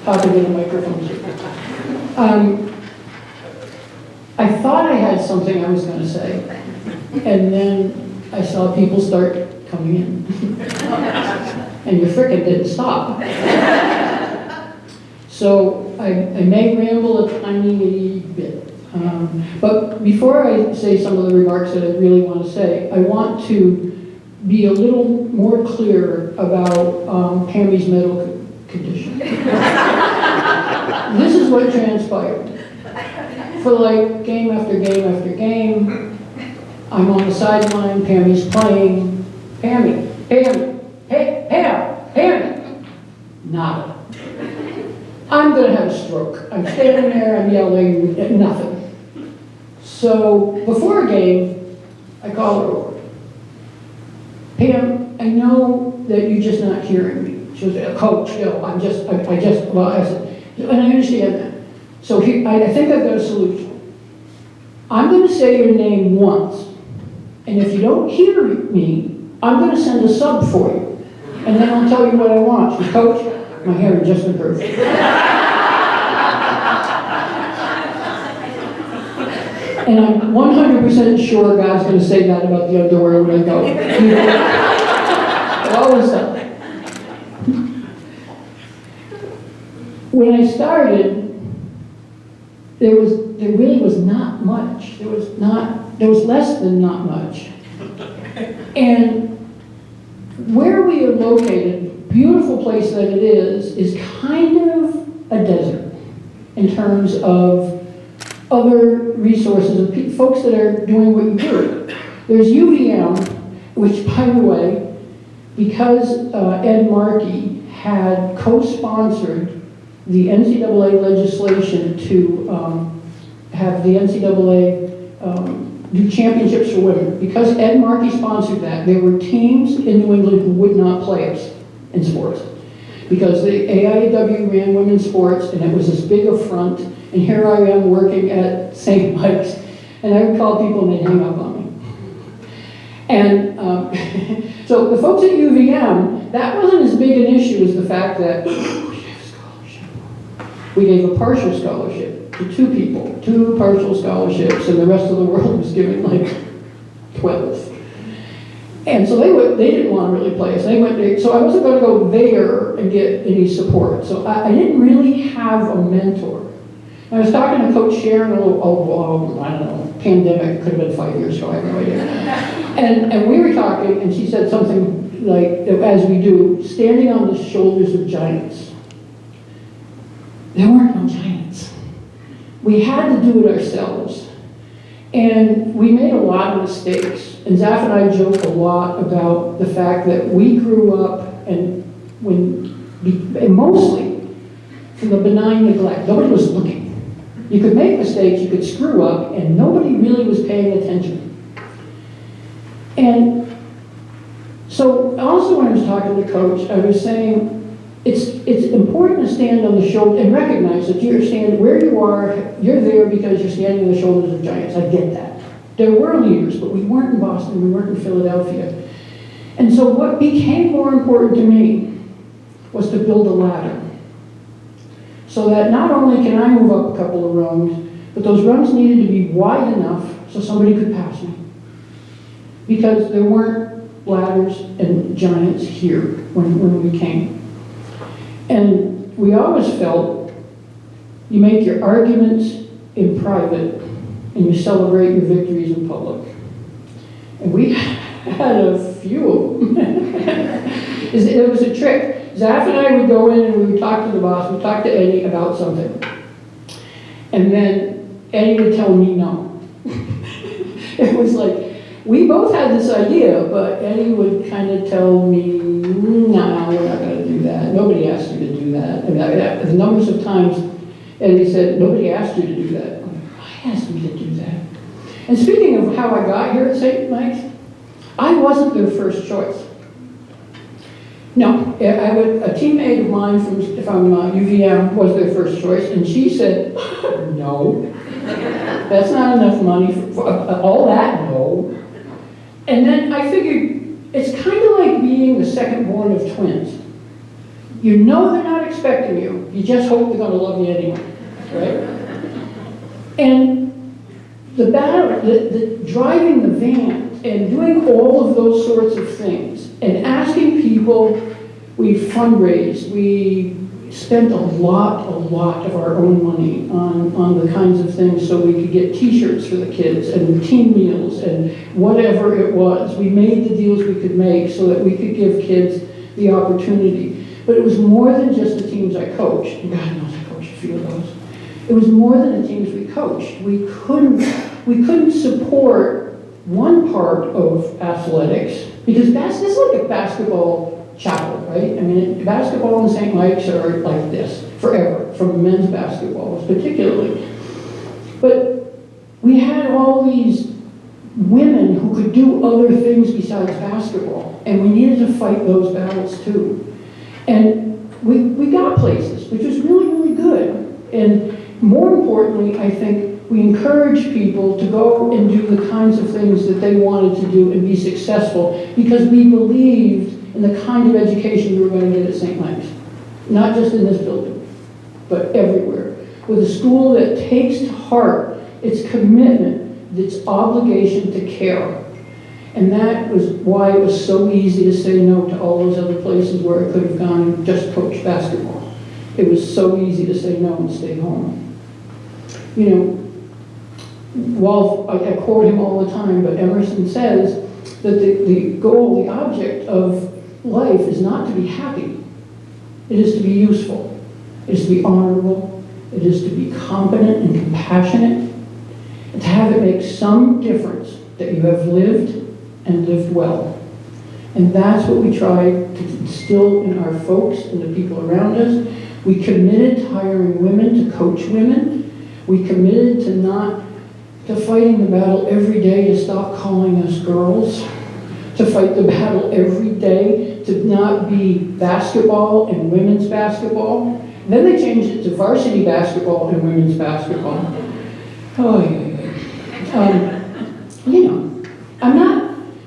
talking to the microphone. I thought I had something I was going to say, and then I saw people start coming in. And your frickin' didn't stop. So I may ramble a tiny bit. But before I say some of the remarks that I really want to say, I want to be a little more clear about Pammy's medical condition. This is what transpired. For like game after game after game, I'm on the sideline, Pammy's playing. Pammy, Pammy, hey, Pam, Pammy. Nada. I'm gonna have a stroke. I'm standing there, I'm yelling, nothing. So before a game, I call her over. Pam, I know that you're just not hearing me. She was, Coach, well, I said, and I understand that. So I think I've got a solution. I'm going to say your name once, and if you don't hear me, I'm going to send a sub for you, and then I'll tell you what I want. She said, Coach, my hearing just improved. And I'm 100% sure God's going to say that about the underwear when I go. All this stuff. When I started, there really was not much. There was less than not much. And where we are located, beautiful place that it is kind of a desert in terms of other resources of folks that are doing what you do. There's UVM, which, by the way, because Ed Markey had co-sponsored the NCAA legislation to have the NCAA do championships for women. Because Ed Markey sponsored that, there were teams in New England who would not play us in sports. Because the AIAW ran women's sports, and it was this big affront, and here I am working at St. Mike's, and I would call people and they'd hang up on me. And so the folks at UVM, that wasn't as big an issue as the fact that we gave a partial scholarship to 2 people, 2 partial scholarships, and the rest of the world was giving like 12. And so they didn't want to really play us. So I wasn't going to go there and get any support. So I didn't really have a mentor. I was talking to Coach Sharon, I don't know, pandemic, could have been 5 years ago, I have no idea. And we were talking, and she said something like, as we do, standing on the shoulders of giants. There weren't no giants. We had to do it ourselves. And we made a lot of mistakes. And Zaf and I joke a lot about the fact that we grew up and mostly from the benign neglect. Nobody was looking. You could make mistakes, you could screw up, and nobody really was paying attention. And so also when I was talking to Coach, I was saying, it's important to stand on the shoulder and recognize that you're standing where you are, you're there because you're standing on the shoulders of giants. I get that. There were leaders, but we weren't in Boston, we weren't in Philadelphia. And so what became more important to me was to build a ladder. So that not only can I move up a couple of rungs, but those rungs needed to be wide enough so somebody could pass me. Because there weren't ladders and giants here when we came. And we always felt you make your arguments in private and you celebrate your victories in public. And we had a few of them. It was a trick. Zaf and I would go in and we would talk to the boss, we'd talk to Eddie about something. And then Eddie would tell me no. It was like, we both had this idea, but Eddie would kind of tell me, no, we're not going to do that. Nobody asked you to do that. I mean, the numbers of times Eddie said, nobody asked you to do that. I asked me to do that. And speaking of how I got here at St. Mike's, I wasn't their first choice. No, a teammate of mine from UVM was their first choice, and she said, no, that's not enough money for all that, no. And then I figured, it's kind of like being the second born of twins. you know they're not expecting you. You just hope they're going to love you anyway, right? And the battle, the driving the van and doing all of those sorts of things and asking people, we fundraised, we spent a lot of our own money on the kinds of things so we could get t-shirts for the kids and team meals and whatever it was. We made the deals we could make so that we could give kids the opportunity. But it was more than just the teams I coached. And God knows I coached a few of those. It was more than the teams we coached. We couldn't support one part of athletics because this is like a basketball chapel, right? I mean, basketball and St. Mike's are like this forever, from men's basketball particularly. But we had all these women who could do other things besides basketball, and we needed to fight those battles too. And we got places, which was really, really good. And more importantly, I think we encouraged people to go and do the kinds of things that they wanted to do and be successful because we believed in the kind of education we were going to get at St. Mike's. Not just in this building, but everywhere. With a school that takes to heart its commitment, its obligation to care. And that was why it was so easy to say no to all those other places where I could have gone and just coached basketball. It was so easy to say no and stay home. You know, while I quote him all the time, but Emerson says that the goal, the object of life is not to be happy. It is to be useful. It is to be honorable. It is to be competent and compassionate. And to have it make some difference that you have lived and lived well. And that's what we try to instill in our folks and the people around us. We committed to hiring women to coach women. We committed to fighting the battle every day to stop calling us girls, to fight the battle every day to not be basketball and women's basketball. And then they changed it to varsity basketball and women's basketball. Oh, you know,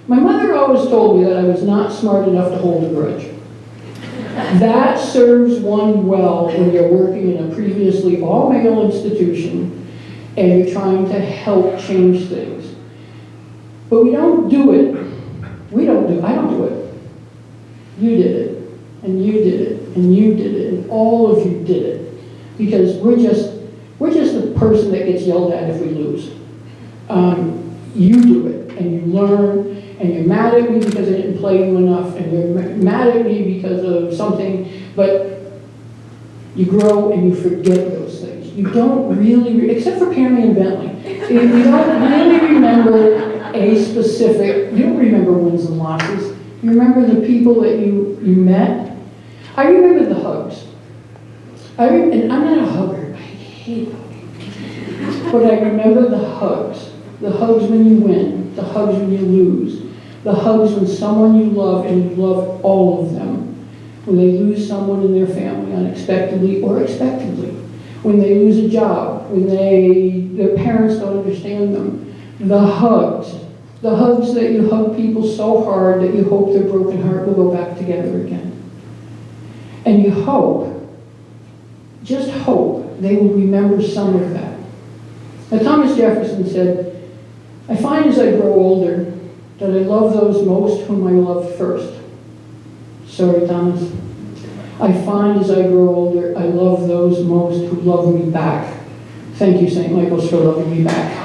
my mother always told me that I was not smart enough to hold a grudge. That serves one well when you're working in a previously all-male institution and you're trying to help change things. But we don't do it. I don't do it. You did it, and you did it, and you did it, and all of you did it. Because we're just the person that gets yelled at if we lose. You do it, and you learn, and you're mad at me because I didn't play you enough, and you're mad at me because of something, but you grow and you forget those things. You don't really, except for Pammy and Bentley, you don't really remember you don't remember wins and losses. You remember the people that you met. I remember the hugs. And I'm not a hugger. I hate hugging. But I remember the hugs. The hugs when you win. The hugs when you lose. The hugs when someone you love and you love all of them. When they lose someone in their family unexpectedly or expectedly. When they lose a job. When their parents don't understand them. The hugs that you hug people so hard that you hope their broken heart will go back together again. And you hope, just hope, they will remember some of that. Now, Thomas Jefferson said, I find as I grow older that I love those most whom I loved first. Sorry, Thomas. I find as I grow older, I love those most who love me back. Thank you, St. Michael's, for loving me back.